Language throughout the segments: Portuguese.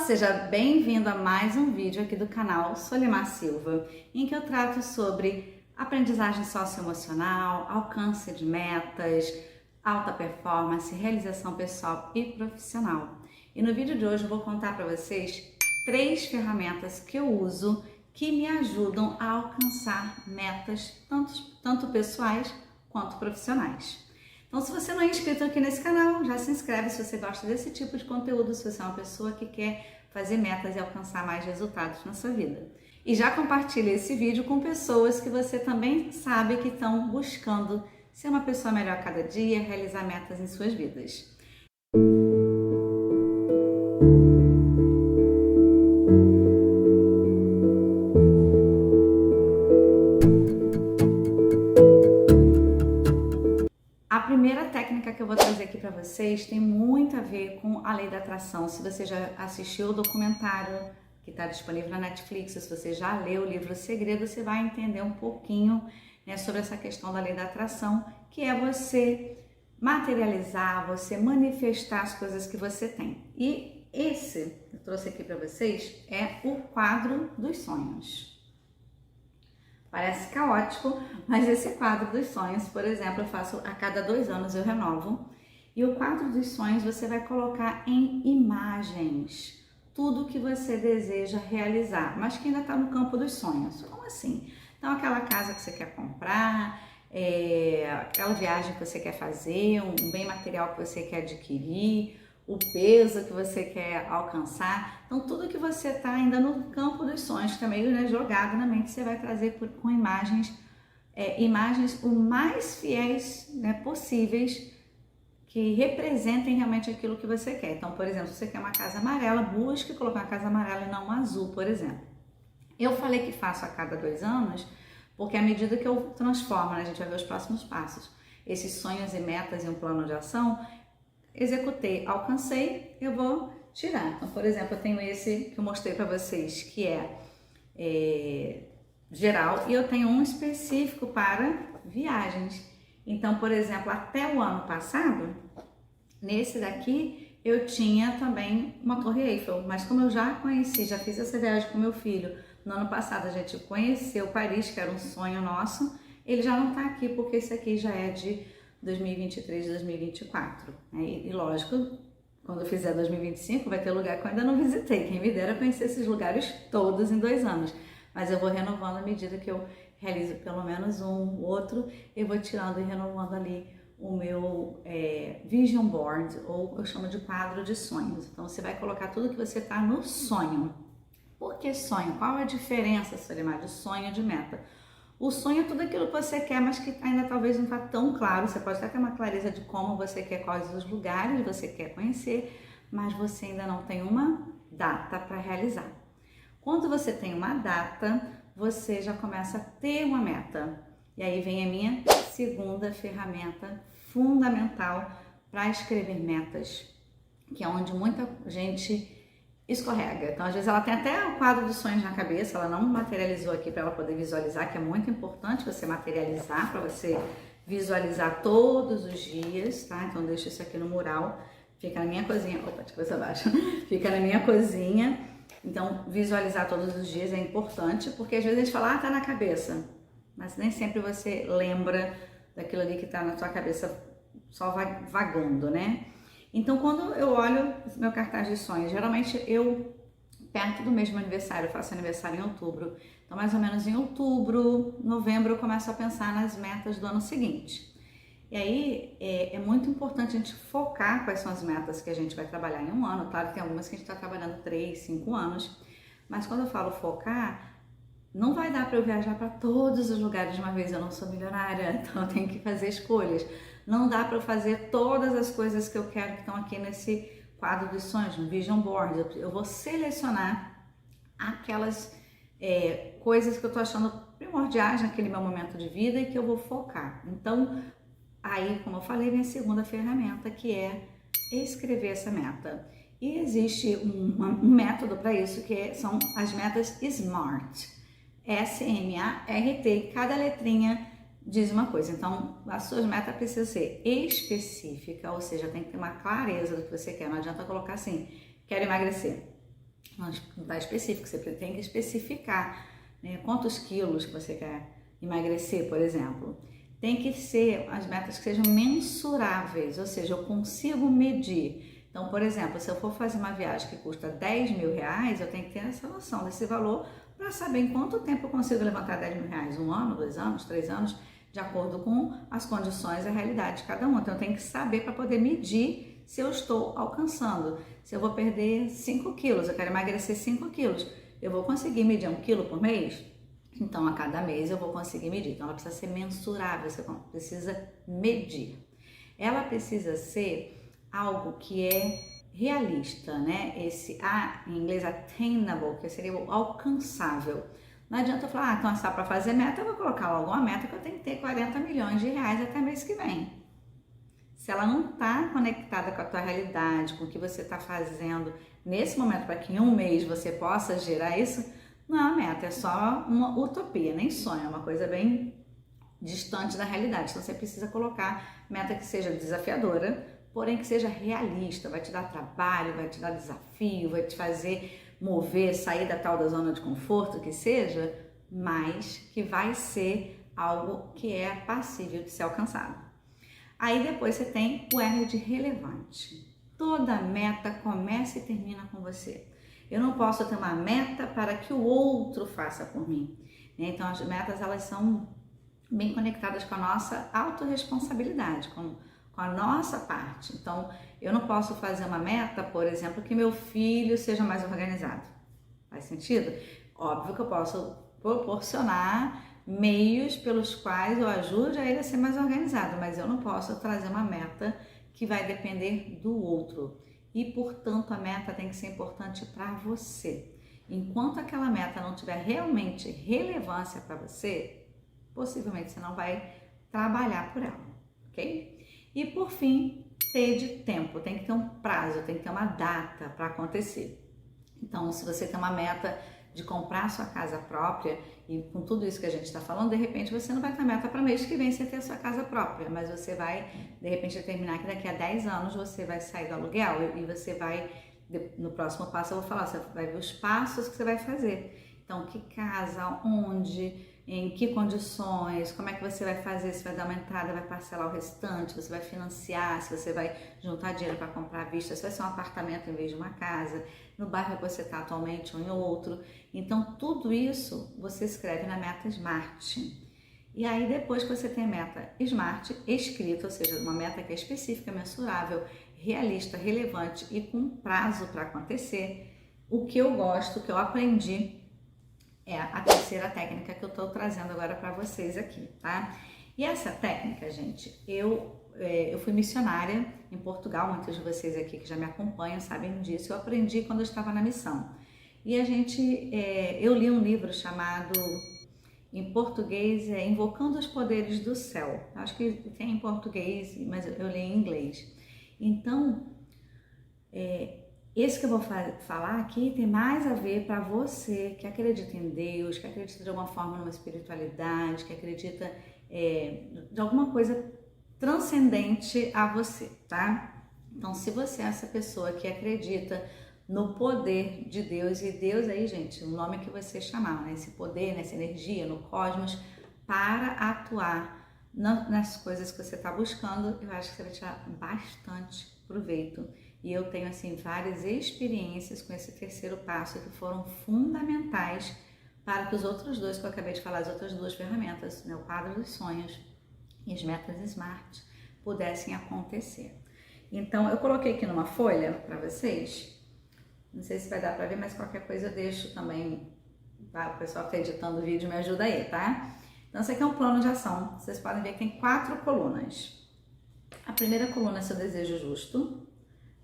Seja bem-vindo a mais um vídeo aqui do canal Solimar Silva, em que eu trato sobre aprendizagem socioemocional, alcance de metas, alta performance, realização pessoal e profissional. E no vídeo de hoje eu vou contar para vocês 3 ferramentas que eu uso que me ajudam a alcançar metas tanto pessoais quanto profissionais. Então, se você não é inscrito aqui nesse canal, já se inscreve se você gosta desse tipo de conteúdo, se você é uma pessoa que quer fazer metas e alcançar mais resultados na sua vida. E já compartilhe esse vídeo com pessoas que você também sabe que estão buscando ser uma pessoa melhor a cada dia, realizar metas em suas vidas. A primeira técnica que eu vou trazer aqui para vocês tem muito a ver com a lei da atração. Se você já assistiu o documentário que está disponível na Netflix, se você já leu o livro O Segredo, você vai entender um pouquinho, né, sobre essa questão da lei da atração, que é você materializar, você manifestar as coisas que você tem. E esse, eu trouxe aqui para vocês, é o quadro dos sonhos. Parece caótico, mas esse quadro dos sonhos, por exemplo, eu faço a cada 2 anos, eu renovo. E o quadro dos sonhos você vai colocar em imagens tudo que você deseja realizar, mas que ainda está no campo dos sonhos. Como assim? Então, aquela casa que você quer comprar, aquela viagem que você quer fazer, um bem material que você quer adquirir, o peso que você quer alcançar. Então, tudo que você está ainda no campo dos sonhos, que está meio, né, jogado na mente, você vai trazer com imagens, imagens o mais fiéis, né, possíveis, que representem realmente aquilo que você quer. Então, por exemplo, se você quer uma casa amarela, busque colocar uma casa amarela e não uma azul, por exemplo. Eu falei que faço a cada 2 anos, porque à medida que eu transformo, né, a gente vai ver os próximos passos, esses sonhos e metas em um plano de ação, executei, alcancei, eu vou tirar. Então, por exemplo, eu tenho esse que eu mostrei para vocês, que é geral, e eu tenho um específico para viagens. Então, por exemplo, até o ano passado, nesse daqui, eu tinha também uma Torre Eiffel, mas como eu já conheci, já fiz essa viagem com meu filho, no ano passado a gente conheceu Paris, que era um sonho nosso, ele já não está aqui porque esse aqui já é de 2023, 2024. E lógico, quando eu fizer 2025, vai ter lugar que eu ainda não visitei. Quem me dera conhecer esses lugares todos em 2 anos. Mas eu vou renovando à medida que eu realizo pelo menos um, outro, eu vou tirando e renovando ali o meu vision board, ou eu chamo de quadro de sonhos. Então você vai colocar tudo que você está no sonho. Por que sonho? Qual a diferença, Solimar, de sonho e de meta? O sonho é tudo aquilo que você quer, mas que ainda talvez não está tão claro. Você pode até ter uma clareza de como você quer, quais os lugares você quer conhecer, mas você ainda não tem uma data para realizar. Quando você tem uma data, você já começa a ter uma meta. E aí vem a minha segunda ferramenta fundamental para escrever metas, que é onde muita gente escorrega. Então, às vezes ela tem até o quadro dos sonhos na cabeça, ela não materializou aqui para ela poder visualizar, que é muito importante você materializar, para você visualizar todos os dias, tá? Então, deixa isso aqui no mural, fica na minha cozinha, opa, de cabeça baixa, fica na minha cozinha. Então, visualizar todos os dias é importante, porque às vezes a gente fala, tá na cabeça, mas nem sempre você lembra daquilo ali que tá na sua cabeça só vagando, né? Então, quando eu olho meu cartaz de sonhos, geralmente eu, perto do mesmo aniversário, eu faço aniversário em outubro, então mais ou menos em outubro, novembro, eu começo a pensar nas metas do ano seguinte. E aí, é muito importante a gente focar quais são as metas que a gente vai trabalhar em um ano. Claro que tem algumas que a gente está trabalhando 3, 5 anos, mas quando eu falo focar, não vai dar para eu viajar para todos os lugares de uma vez, eu não sou milionária, então eu tenho que fazer escolhas. Não dá para eu fazer todas as coisas que eu quero que estão aqui nesse quadro dos sonhos, no Vision Board. Eu vou selecionar aquelas coisas que eu estou achando primordiais naquele meu momento de vida e que eu vou focar. Então, aí, como eu falei, minha segunda ferramenta, que é escrever essa meta. E existe um método para isso, que são as metas SMART. S-M-A-R-T, cada letrinha diz uma coisa. Então, a sua meta precisa ser específica, ou seja, tem que ter uma clareza do que você quer. Não adianta colocar assim, quero emagrecer. não está específico, você tem que especificar, né, quantos quilos que você quer emagrecer, por exemplo. Tem que ser as metas que sejam mensuráveis, ou seja, eu consigo medir. Então, por exemplo, se eu for fazer uma viagem que custa 10 mil reais, eu tenho que ter essa noção desse valor para saber em quanto tempo eu consigo levantar 10 mil reais. 1 ano, 2 anos, 3 anos, de acordo com as condições e a realidade de cada um. Então, eu tenho que saber para poder medir se eu estou alcançando. Se eu vou perder 5 quilos, eu quero emagrecer 5 quilos, eu vou conseguir medir 1 quilo por mês? Então, a cada mês eu vou conseguir medir. Então, ela precisa ser mensurável, você precisa medir. Ela precisa ser algo que é realista, né? Esse em inglês, attainable, que seria o alcançável. Não adianta eu falar, então só para fazer meta, eu vou colocar logo uma meta que eu tenho que ter 40 milhões de reais até mês que vem. Se ela não está conectada com a tua realidade, com o que você está fazendo nesse momento, para que em um mês você possa gerar isso, não é uma meta, é só uma utopia, nem sonho, é uma coisa bem distante da realidade. Então você precisa colocar meta que seja desafiadora, porém que seja realista, vai te dar trabalho, vai te dar desafio, vai te fazer mover, sair da tal da zona de conforto que seja, mas que vai ser algo que é passível de ser alcançado. Aí depois você tem o R de relevante. Toda meta começa e termina com você. Eu não posso ter uma meta para que o outro faça por mim. Então as metas, elas são bem conectadas com a nossa autorresponsabilidade, com a nossa parte. Então eu não posso fazer uma meta, por exemplo, que meu filho seja mais organizado. Faz sentido? Óbvio que eu posso proporcionar meios pelos quais eu ajude a ele a ser mais organizado, mas eu não posso trazer uma meta que vai depender do outro. E, portanto, a meta tem que ser importante para você. Enquanto aquela meta não tiver realmente relevância para você, possivelmente você não vai trabalhar por ela, ok? E, por fim, T de tempo. Tem que ter um prazo, tem que ter uma data para acontecer. Então, se você tem uma meta de comprar sua casa própria, e com tudo isso que a gente está falando, de repente você não vai ter meta para mês que vem você ter a sua casa própria, mas você vai, de repente, determinar que daqui a 10 anos você vai sair do aluguel e você vai, no próximo passo eu vou falar, você vai ver os passos que você vai fazer. Então, que casa, onde, em que condições, como é que você vai fazer, se vai dar uma entrada, vai parcelar o restante, você vai financiar, se você vai juntar dinheiro para comprar à vista, se vai ser um apartamento em vez de uma casa, no bairro que você está atualmente ou em outro. Então, tudo isso você escreve na meta SMART. E aí, depois que você tem a meta SMART escrita, ou seja, uma meta que é específica, mensurável, realista, relevante e com prazo para acontecer, o que eu gosto, o que eu aprendi, é a terceira técnica que eu estou trazendo agora para vocês aqui, tá? E essa técnica, gente, eu fui missionária em Portugal, muitos de vocês aqui que já me acompanham sabem disso, eu aprendi quando eu estava na missão. E eu li um livro chamado, em português, Invocando os Poderes do Céu. Acho que tem em português, mas eu li em inglês. Então, esse que eu vou falar aqui tem mais a ver para você que acredita em Deus, que acredita de alguma forma numa espiritualidade, que acredita de alguma coisa transcendente a você, tá? Então, se você é essa pessoa que acredita no poder de Deus, e Deus aí, gente, o nome que você chamar, né? Esse poder, nessa energia, no cosmos, para atuar nas coisas que você está buscando, eu acho que você vai tirar bastante proveito. E eu tenho, assim, várias experiências com esse terceiro passo que foram fundamentais para que os outros dois que eu acabei de falar, as outras duas ferramentas, né, o quadro dos sonhos e as metas SMART, pudessem acontecer. Então, eu coloquei aqui numa folha para vocês, não sei se vai dar para ver, mas qualquer coisa eu deixo também, tá? O pessoal que está editando o vídeo me ajuda aí, tá? Então, esse aqui é um plano de ação, vocês podem ver que tem 4 colunas. A primeira coluna é seu desejo justo,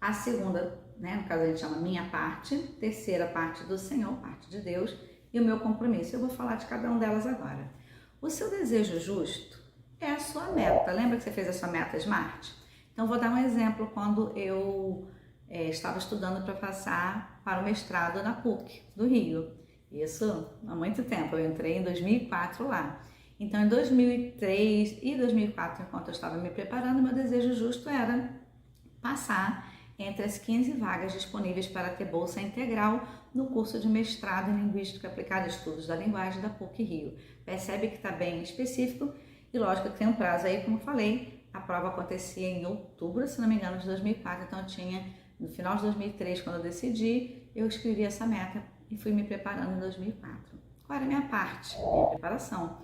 a segunda, né, no caso a gente chama minha parte, terceira parte do Senhor, parte de Deus, e o meu compromisso. Eu vou falar de cada uma delas agora. O seu desejo justo é a sua meta. Lembra que você fez a sua meta SMART? Então, vou dar um exemplo quando eu estava estudando para passar para o mestrado na PUC do Rio. Isso há muito tempo, eu entrei em 2004 lá. Então, em 2003 e 2004, enquanto eu estava me preparando, meu desejo justo era passar entre as 15 vagas disponíveis para ter bolsa integral no curso de mestrado em Linguística Aplicada a Estudos da Linguagem da PUC-Rio. Percebe que está bem específico e lógico que tem um prazo aí, como eu falei, a prova acontecia em outubro, se não me engano, de 2004, então eu tinha, no final de 2003, quando eu decidi, eu escrevi essa meta e fui me preparando em 2004. Qual era a minha parte? Minha preparação.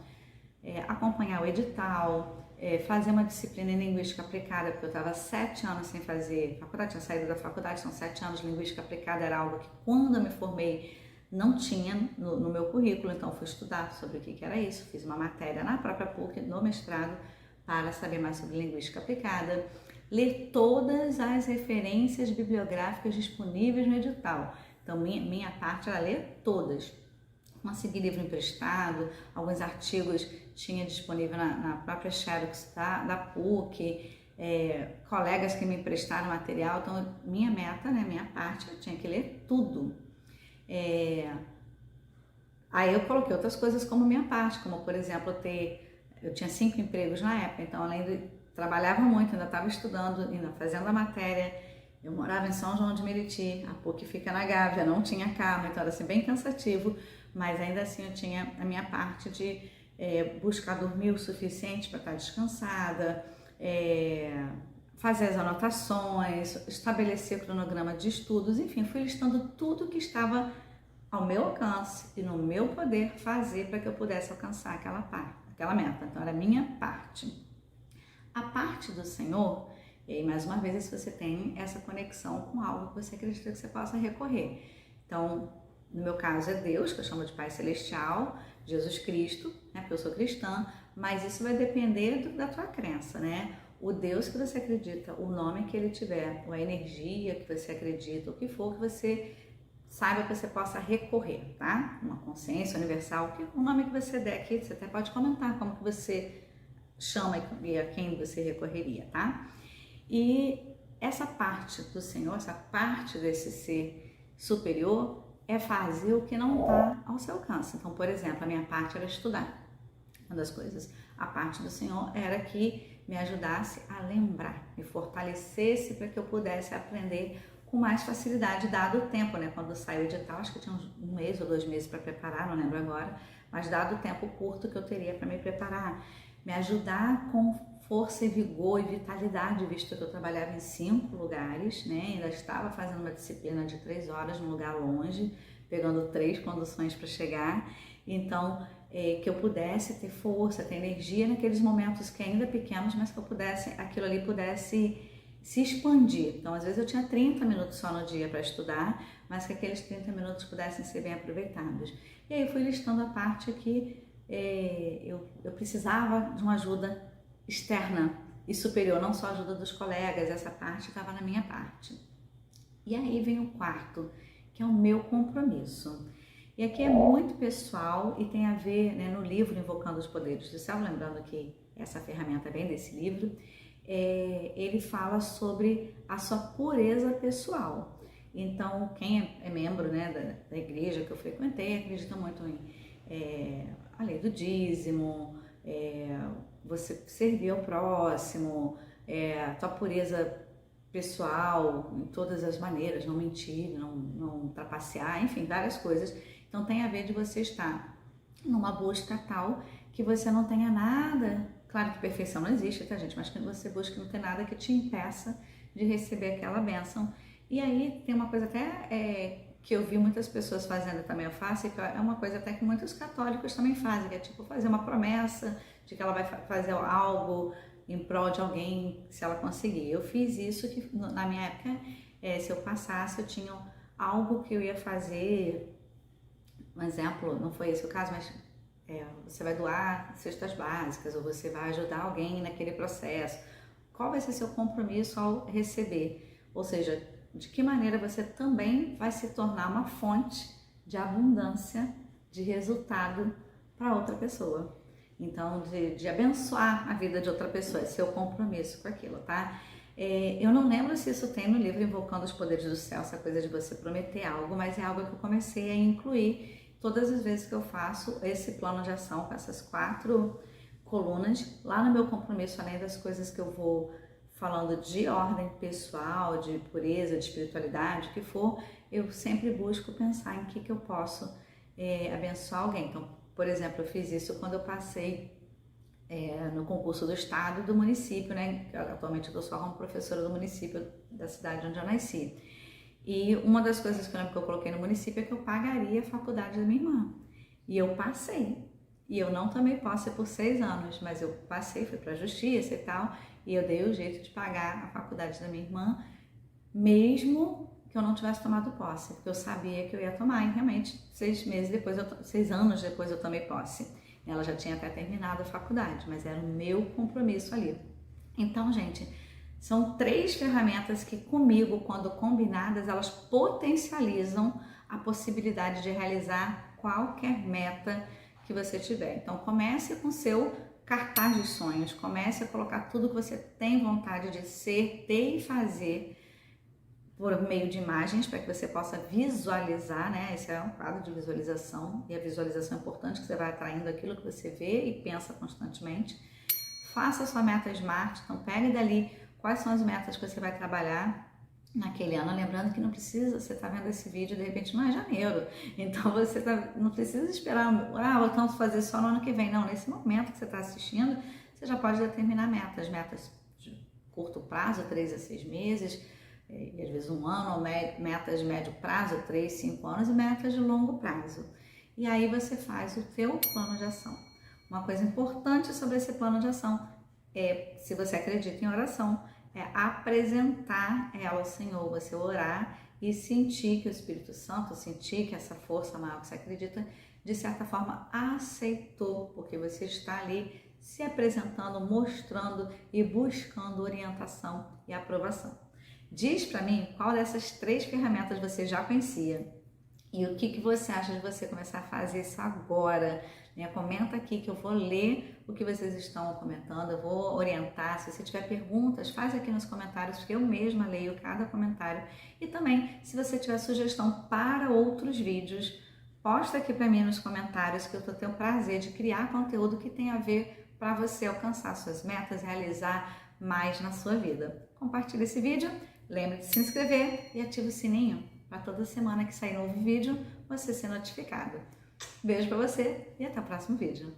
Acompanhar o edital, fazer uma disciplina em Linguística Aplicada, porque eu estava 7 anos sem fazer faculdade, tinha saído da faculdade, são 7 anos de Linguística Aplicada, era algo que quando eu me formei não tinha no meu currículo, então fui estudar sobre o que era isso, fiz uma matéria na própria PUC, no mestrado, para saber mais sobre Linguística Aplicada, ler todas as referências bibliográficas disponíveis no edital, então minha parte era ler todas. Consegui livro emprestado, alguns artigos tinha disponível na própria Xerox da PUC, colegas que me emprestaram material, então minha meta, né, minha parte, eu tinha que ler tudo. Aí eu coloquei outras coisas como minha parte, como por exemplo eu tinha 5 empregos na época, então além de trabalhava muito, ainda estava estudando, ainda fazendo a matéria. Eu morava em São João de Meriti, a PUC fica na Gávea, não tinha carro, então era assim, bem cansativo, mas ainda assim eu tinha a minha parte de buscar dormir o suficiente para estar descansada, fazer as anotações, estabelecer cronograma de estudos, enfim, fui listando tudo que estava ao meu alcance e no meu poder fazer para que eu pudesse alcançar aquela meta. Então era a minha parte. A parte do Senhor, e aí, mais uma vez, se você tem essa conexão com algo que você acredita que você possa recorrer. Então, no meu caso é Deus, que eu chamo de Pai Celestial, Jesus Cristo, né, porque eu sou cristã, mas isso vai depender da tua crença, né? O Deus que você acredita, o nome que ele tiver, ou a energia que você acredita, o que for que você saiba que você possa recorrer, tá? Uma consciência universal, o nome que você der aqui, você até pode comentar como que você chama e a quem você recorreria, tá? E essa parte do Senhor, essa parte desse ser superior é fazer o que não está ao seu alcance. Então, por exemplo, a minha parte era estudar, uma das coisas. A parte do Senhor era que me ajudasse a lembrar, me fortalecesse para que eu pudesse aprender com mais facilidade, dado o tempo, né? Quando saiu o edital, acho que eu tinha um mês ou 2 meses para preparar, não lembro agora, mas dado o tempo curto que eu teria para me preparar, me ajudar com força e vigor e vitalidade, visto que eu trabalhava em 5 lugares, né? Ainda estava fazendo uma disciplina de 3 horas num lugar longe, pegando 3 conduções para chegar, então que eu pudesse ter força, ter energia naqueles momentos que ainda pequenos, mas que aquilo ali pudesse se expandir. Então, às vezes eu tinha 30 minutos só no dia para estudar, mas que aqueles 30 minutos pudessem ser bem aproveitados. E aí eu fui listando a parte que eu precisava de uma ajuda externa e superior, não só a ajuda dos colegas, essa parte estava na minha parte. E aí vem o quarto, que é o meu compromisso. E aqui é muito pessoal e tem a ver, né, no livro Invocando os Poderes do Céu, lembrando que essa ferramenta vem desse livro, ele fala sobre a sua pureza pessoal. Então, quem é membro, né, da igreja que eu frequentei, acredita muito em a lei do dízimo, você servir ao próximo, a tua pureza pessoal, em todas as maneiras, não mentir, não trapacear, enfim, várias coisas. Então tem a ver de você estar numa busca tal que você não tenha nada, claro que perfeição não existe, tá gente, mas que você busque não ter nada que te impeça de receber aquela bênção. E aí tem uma coisa até que eu vi muitas pessoas fazendo também, eu faço, e que é uma coisa até que muitos católicos também fazem, que é tipo fazer uma promessa de que ela vai fazer algo em prol de alguém, se ela conseguir. Eu fiz isso, que na minha época, se eu passasse, eu tinha algo que eu ia fazer, um exemplo, não foi esse o caso, mas você vai doar cestas básicas, ou você vai ajudar alguém naquele processo. Qual vai ser seu compromisso ao receber? Ou seja, de que maneira você também vai se tornar uma fonte de abundância, de resultado para outra pessoa. Então, de abençoar a vida de outra pessoa, é seu compromisso com aquilo, tá? Eu não lembro se isso tem no livro Invocando os Poderes do Céu, essa coisa de você prometer algo, mas é algo que eu comecei a incluir todas as vezes que eu faço esse plano de ação com essas 4 colunas, lá no meu compromisso, além das coisas que eu vou falando de ordem pessoal, de pureza, de espiritualidade, o que for, eu sempre busco pensar em que eu posso abençoar alguém. Então, por exemplo, eu fiz isso quando eu passei no concurso do estado e do município, né? Atualmente eu estou só como professora do município da cidade onde eu nasci. E uma das coisas que eu lembro que eu coloquei no município é que eu pagaria a faculdade da minha irmã. E eu passei. E eu não tomei posse por 6 anos, mas eu passei, fui para a justiça e tal, e eu dei o jeito de pagar a faculdade da minha irmã, mesmo que eu não tivesse tomado posse, porque eu sabia que eu ia tomar, e realmente 6 anos depois eu tomei posse. Ela já tinha até terminado a faculdade, mas era o meu compromisso ali. Então, gente, são 3 ferramentas que comigo, quando combinadas, elas potencializam a possibilidade de realizar qualquer meta que você tiver. Então, comece com seu cartaz de sonhos, comece a colocar tudo que você tem vontade de ser, ter e fazer por meio de imagens, para que você possa visualizar, né? Esse é um quadro de visualização, e a visualização é importante, que você vai atraindo aquilo que você vê e pensa constantemente. Faça a sua meta SMART, então pegue dali quais são as metas que você vai trabalhar naquele ano, lembrando que não precisa, você está vendo esse vídeo de repente não é janeiro, então você não precisa esperar, eu tenho que fazer só no ano que vem, não, nesse momento que você está assistindo, você já pode determinar metas de curto prazo, 3 a 6 meses, e às vezes 1 ano, ou metas de médio prazo, 3, 5 anos, e metas de longo prazo. E aí você faz o teu plano de ação. Uma coisa importante sobre esse plano de ação é, se você acredita em oração, é apresentar ela ao Senhor, você orar e sentir que o Espírito Santo, sentir que essa força maior que você acredita, de certa forma aceitou, porque você está ali se apresentando, mostrando e buscando orientação e aprovação. Diz para mim qual dessas 3 ferramentas você já conhecia e o que você acha de você começar a fazer isso agora. Comenta aqui que eu vou ler o que vocês estão comentando, eu vou orientar. Se você tiver perguntas, faz aqui nos comentários, porque eu mesma leio cada comentário. E também, se você tiver sugestão para outros vídeos, posta aqui para mim nos comentários, que eu estou tendo o prazer de criar conteúdo que tem a ver para você alcançar suas metas, realizar mais na sua vida. Compartilhe esse vídeo, lembre de se inscrever e ative o sininho para toda semana que sair novo vídeo você ser notificado. Beijo para você e até o próximo vídeo.